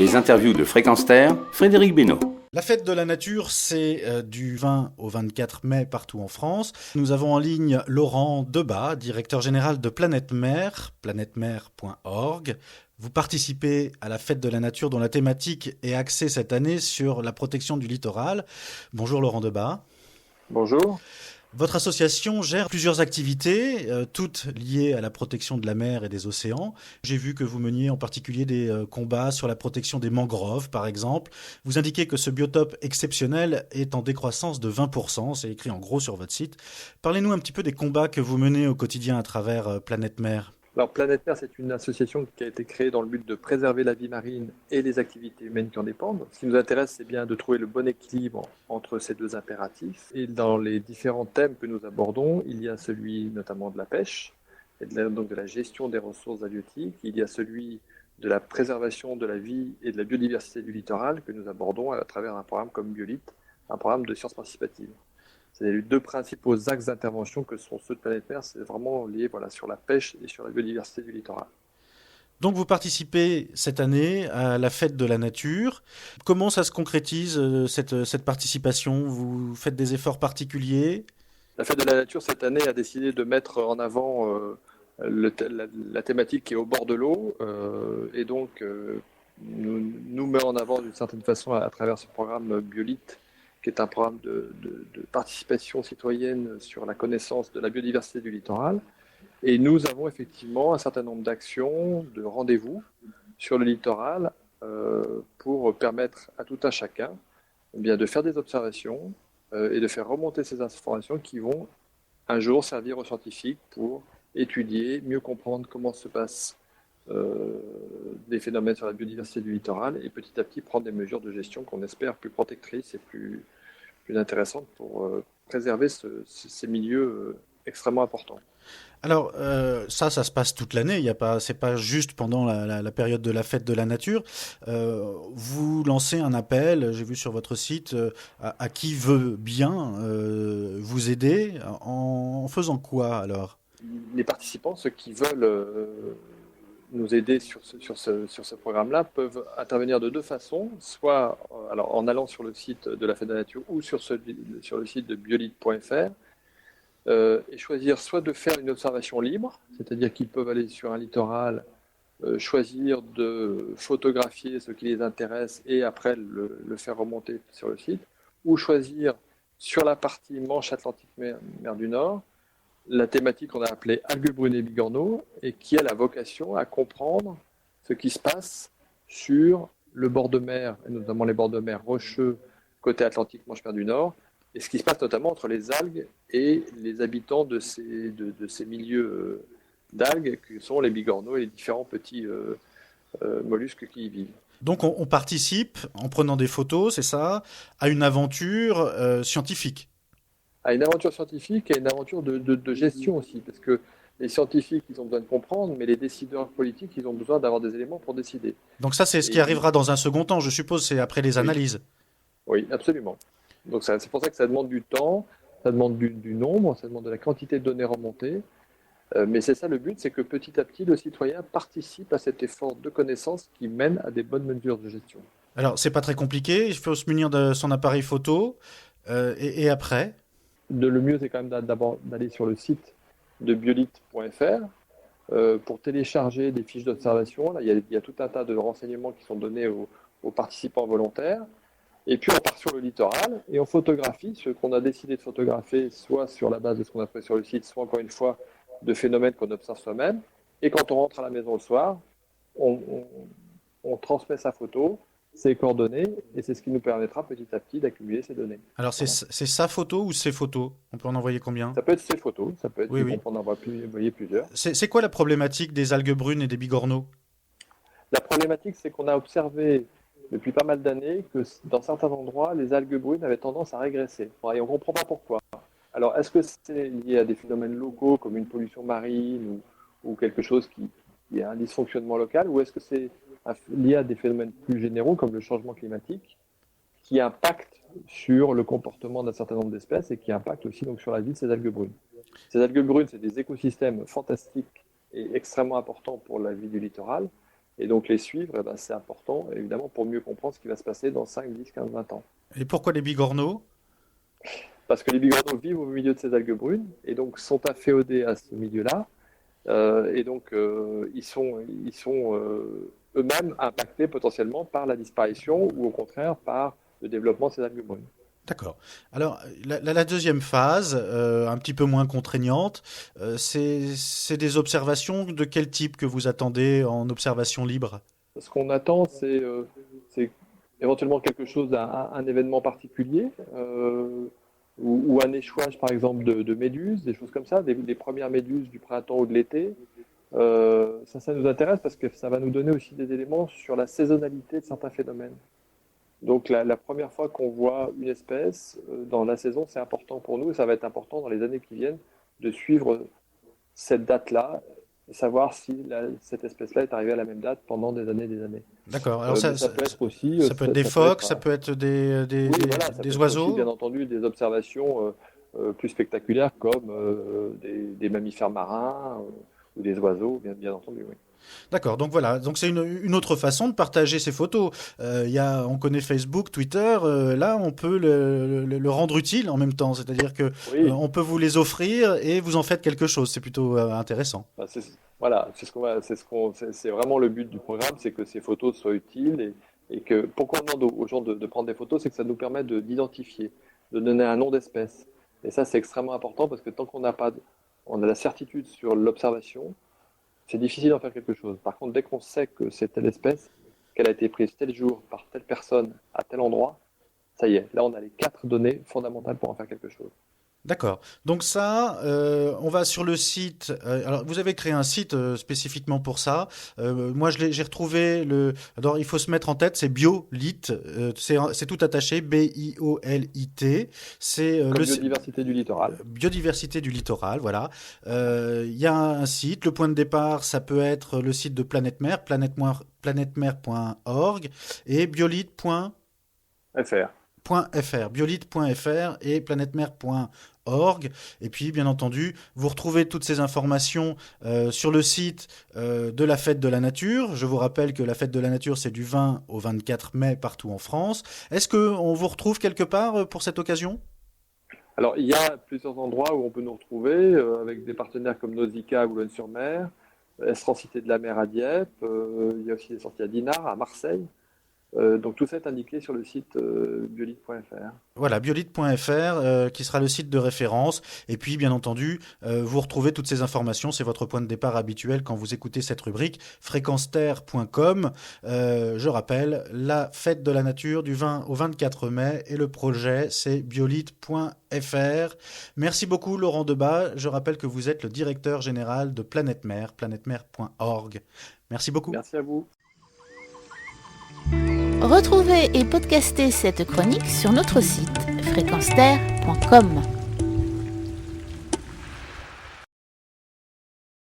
Les interviews de Fréquence Terre, Frédéric Benoît. La fête de la nature, c'est du 20 au 24 mai partout en France. Nous avons en ligne Laurent Debat, directeur général de Planète Mer, planètemer.org. Vous participez à la fête de la nature dont la thématique est axée cette année sur la protection du littoral. Bonjour Laurent Debat. Bonjour. Votre association gère plusieurs activités, toutes liées à la protection de la mer et des océans. J'ai vu que vous meniez en particulier des combats sur la protection des mangroves, par exemple. Vous indiquez que ce biotope exceptionnel est en décroissance de 20%, c'est écrit en gros sur votre site. Parlez-nous un petit peu des combats que vous menez au quotidien à travers Planète Mer. Alors, Planète Mer, c'est une association qui a été créée dans le but de préserver la vie marine et les activités humaines qui en dépendent. Ce qui nous intéresse, c'est bien de trouver le bon équilibre entre ces deux impératifs. Et dans les différents thèmes que nous abordons, il y a celui notamment de la pêche, et donc de la gestion des ressources halieutiques. Il y a celui de la préservation de la vie et de la biodiversité du littoral que nous abordons à travers un programme comme Biolite, un programme de sciences participatives. C'est les deux principaux axes d'intervention que sont ceux de Planète Mer, c'est vraiment lié sur la pêche et sur la biodiversité du littoral. Donc vous participez cette année à la fête de la nature. Comment ça se concrétise cette participation ? Vous faites des efforts particuliers ? La fête de la nature cette année a décidé de mettre en avant la thématique qui est au bord de l'eau et donc nous met en avant d'une certaine façon à travers ce programme Biolite, qui est un programme de participation citoyenne sur la connaissance de la biodiversité du littoral. Et nous avons effectivement un certain nombre d'actions, de rendez-vous sur le littoral pour permettre à tout un chacun de faire des observations et de faire remonter ces informations qui vont un jour servir aux scientifiques pour étudier, mieux comprendre comment se passent des phénomènes sur la biodiversité du littoral et petit à petit prendre des mesures de gestion qu'on espère plus protectrices et plus intéressantes pour préserver ces milieux extrêmement importants. Alors ça se passe toute l'année, c'est pas juste pendant la période de la fête de la nature. Vous lancez un appel, j'ai vu sur votre site, à qui veut bien vous aider, en faisant quoi alors ? Les participants, ceux qui veulent nous aider sur ce programme-là, peuvent intervenir de deux façons, soit en allant sur le site de la Fête de la Nature ou sur le site de biolite.fr et choisir soit de faire une observation libre, c'est-à-dire qu'ils peuvent aller sur un littoral, choisir de photographier ce qui les intéresse et après le faire remonter sur le site, ou choisir sur la partie Manche Atlantique-Mer du Nord, la thématique qu'on a appelée algues brunes et bigorneaux et qui a la vocation à comprendre ce qui se passe sur le bord de mer, et notamment les bords de mer rocheux côté Atlantique Manche-Mer du Nord, et ce qui se passe notamment entre les algues et les habitants de ces milieux d'algues que sont les bigorneaux et les différents petits mollusques qui y vivent. Donc on participe en prenant des photos, c'est ça, à une aventure scientifique. À une aventure scientifique et une aventure de gestion aussi, parce que les scientifiques, ils ont besoin de comprendre, mais les décideurs politiques, ils ont besoin d'avoir des éléments pour décider. Donc ça, c'est ce qui arrivera dans un second temps, je suppose, c'est après les analyses. Oui, absolument. Donc c'est pour ça que ça demande du temps, ça demande du nombre, ça demande de la quantité de données remontées, mais c'est ça le but, c'est que petit à petit, le citoyen participe à cet effort de connaissance qui mène à des bonnes mesures de gestion. Alors, c'est pas très compliqué, il faut se munir de son appareil photo, et après le mieux, c'est quand même d'abord d'aller sur le site de biolite.fr pour télécharger des fiches d'observation. Là, il y a tout un tas de renseignements qui sont donnés aux participants volontaires. Et puis, on part sur le littoral et on photographie ce qu'on a décidé de photographier, soit sur la base de ce qu'on a fait sur le site, soit encore une fois de phénomènes qu'on observe soi-même. Et quand on rentre à la maison le soir, on transmet sa photo, ses coordonnées, et c'est ce qui nous permettra petit à petit d'accumuler ces données. Alors c'est sa photo ou ses photos ? On peut en envoyer combien ? Ça peut être ses photos, ça peut être oui. on peut en envoyer plusieurs. C'est quoi la problématique des algues brunes et des bigorneaux ? La problématique, c'est qu'on a observé depuis pas mal d'années que dans certains endroits, les algues brunes avaient tendance à régresser. Et on ne comprend pas pourquoi. Alors, est-ce que c'est lié à des phénomènes locaux comme une pollution marine ou quelque chose qui a un dysfonctionnement local, ou est-ce que c'est lié à des phénomènes plus généraux comme le changement climatique qui impactent sur le comportement d'un certain nombre d'espèces et qui impactent aussi donc, sur la vie de ces algues brunes. Ces algues brunes, c'est des écosystèmes fantastiques et extrêmement importants pour la vie du littoral, Et donc les suivre, eh ben, c'est important, évidemment, pour mieux comprendre ce qui va se passer dans 5, 10, 15, 20 ans. Et pourquoi les bigorneaux? Parce que les bigorneaux vivent au milieu de ces algues brunes et donc sont inféodés à ce milieu-là. Et donc ils sont eux-mêmes impactés potentiellement par la disparition ou au contraire par le développement de ces algues brunes. D'accord. Alors, la deuxième phase, un petit peu moins contraignante, c'est des observations de quel type que vous attendez en observation libre? Ce qu'on attend, c'est éventuellement quelque chose, un événement particulier, ou un échouage par exemple de méduses, des choses comme ça, des premières méduses du printemps ou de l'été. Ça nous intéresse parce que ça va nous donner aussi des éléments sur la saisonnalité de certains phénomènes. Donc la première fois qu'on voit une espèce dans la saison, c'est important pour nous et ça va être important dans les années qui viennent de suivre cette date-là et savoir si cette espèce-là est arrivée à la même date pendant des années et des années. D'accord. Alors, Mais ça peut être aussi, ça peut être des ça peut phoques, être ça peut être oui, voilà, ça peut des être aussi, oiseaux. bien entendu, des observations plus spectaculaires comme des mammifères marins ou des oiseaux, bien entendu, oui. D'accord, donc voilà, donc c'est une autre façon de partager ces photos. On connaît Facebook, Twitter, là on peut le rendre utile en même temps, c'est-à-dire que Oui, on peut vous les offrir et vous en faites quelque chose. C'est plutôt intéressant. bah, voilà, c'est vraiment le but du programme, c'est que ces photos soient utiles et que pourquoi on demande aux gens de prendre des photos, c'est que ça nous permet d'identifier, de donner un nom d'espèce. Et ça, c'est extrêmement important parce que tant qu'on n'a pas, on a la certitude sur l'observation, c'est difficile d'en faire quelque chose. Par contre, dès qu'on sait que c'est telle espèce, qu'elle a été prise tel jour par telle personne à tel endroit, ça y est, là on a les 4 données fondamentales pour en faire quelque chose. D'accord. Donc ça, on va sur le site. Alors, vous avez créé un site spécifiquement pour ça. Moi, j'ai retrouvé le. Alors, il faut se mettre en tête, c'est Biolite. C'est tout attaché, Biolit. C'est Comme biodiversité du littoral. biodiversité du littoral. Voilà. Il y a un site. Le point de départ, ça peut être le site de Planète Mer, planètemer.org et biolite.fr. FR. Biolite.fr et planètemer.org. Et puis, bien entendu, vous retrouvez toutes ces informations sur le site de la Fête de la Nature. Je vous rappelle que la Fête de la Nature, c'est du 20 au 24 mai partout en France. Est-ce qu'on vous retrouve quelque part pour cette occasion? Alors, il y a plusieurs endroits où on peut nous retrouver, avec des partenaires comme Nausicaa à Boulogne-sur-Mer, Cité de la Mer à Dieppe, il y a aussi des sorties à Dinard, à Marseille. Donc tout ça est indiqué sur le site biolite.fr. Voilà, biolite.fr, qui sera le site de référence. Et puis, bien entendu, vous retrouvez toutes ces informations. C'est votre point de départ habituel quand vous écoutez cette rubrique. Fréquenceterre.com. Je rappelle, la fête de la nature du 20 au 24 mai. Et le projet, c'est biolite.fr. Merci beaucoup, Laurent Debat. Je rappelle que vous êtes le directeur général de Planète Mer, planètemer.org. Merci beaucoup. Merci à vous. Retrouvez et podcastez cette chronique sur notre site fréquenceterre.com.